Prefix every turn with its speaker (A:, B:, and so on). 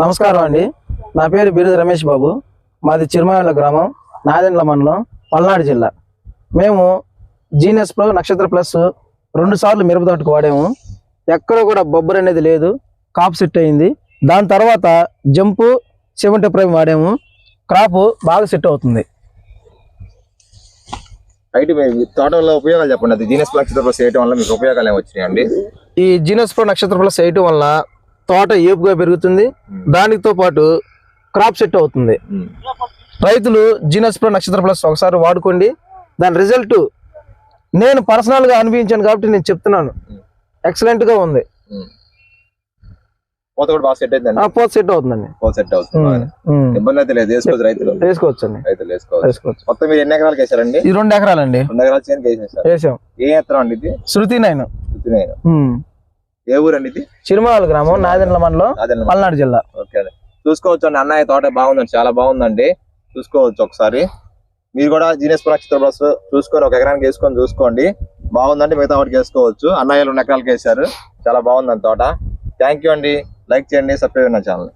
A: నమస్కారం అండి, నా పేరు బిరుదు రమేష్ బాబు. మాది చిరుమావిల గ్రామం, నాదెండ్ల మండలం, పల్నాడు జిల్లా. మేము జీనియస్ ప్రో నక్షత్ర ప్లస్ 2 సార్లు మిరప తోటకు వాడాము. ఎక్కడ కూడా బొబ్బర్ అనేది లేదు, కాపు సెట్ అయింది. దాని తర్వాత జంపు 70 ప్రైమ్ వాడాము, క్రాప్ బాగా సెట్ అవుతుంది.
B: తోటలో ఉపయోగాలు చెప్పండి. అది జీనియస్ ప్రో నక్షత్ర ప్లస్ వేయటం వల్ల మీకు ఉపయోగాలు ఏమి వచ్చినాయండి?
A: ఈ జీనియస్ ప్రో నక్షత్ర ప్లస్ వేయటం వల్ల తోట ఏపుగా పెరుగుతుంది, దానితో పాటు క్రాప్ సెట్ అవుతుంది. రైతులు జీనియస్ ప్రో నక్షత్ర ప్లస్ ఒకసారి వాడుకోండి. దాని రిజల్ట్ నేను పర్సనల్ గా అనుభవించాను కాబట్టి నేను చెప్తున్నాను. ఎక్సలెంట్ గా ఉంది.
B: పోత కూడా బాగా సెట్ అవుతుందండి.
A: పోత సెట్ అవుతుందండి.
B: పోత సెట్ అవుతుంది. ఇబ్బంది అయితే లేదు, వేసుకోవచ్చు. రైతులు
A: వేసుకోవచ్చండి.
B: రైతులు వేసుకోవచ్చు. మొత్తం మీరు ఎన్ని ఎకరాలకు వేసారండి?
A: ఇది 2 ఎకరాలండి.
B: 2 ఎకరాలు చేనుకి వేసాం. ఏ ఎత్తనం అండి ఇది?
A: శృతి 9.
B: ఏ ఊరండి ఇది?
A: చిరుమాల గ్రామం, నాదెండ్ల మండలం, పల్నాడు జిల్లా.
B: ఓకే అండి, చూసుకోవచ్చు అండి. అన్నయ్య తోట బాగుందండి, చాలా బాగుందండి. చూసుకోవచ్చు ఒకసారి. మీరు కూడా జీనియస్ ప్రో నక్షత్ర ప్లస్ చూసుకొని 1 ఎకరానికి వేసుకొని చూసుకోండి. బాగుందండి, మిగతా వాటికి వేసుకోవచ్చు. అన్నయ్య 2 ఎకరాలకు వేసారు, చాలా బాగుందండి తోట. థ్యాంక్ యూ అండి. లైక్ చేయండి, సబ్స్క్రైబ్ నా ఛానల్.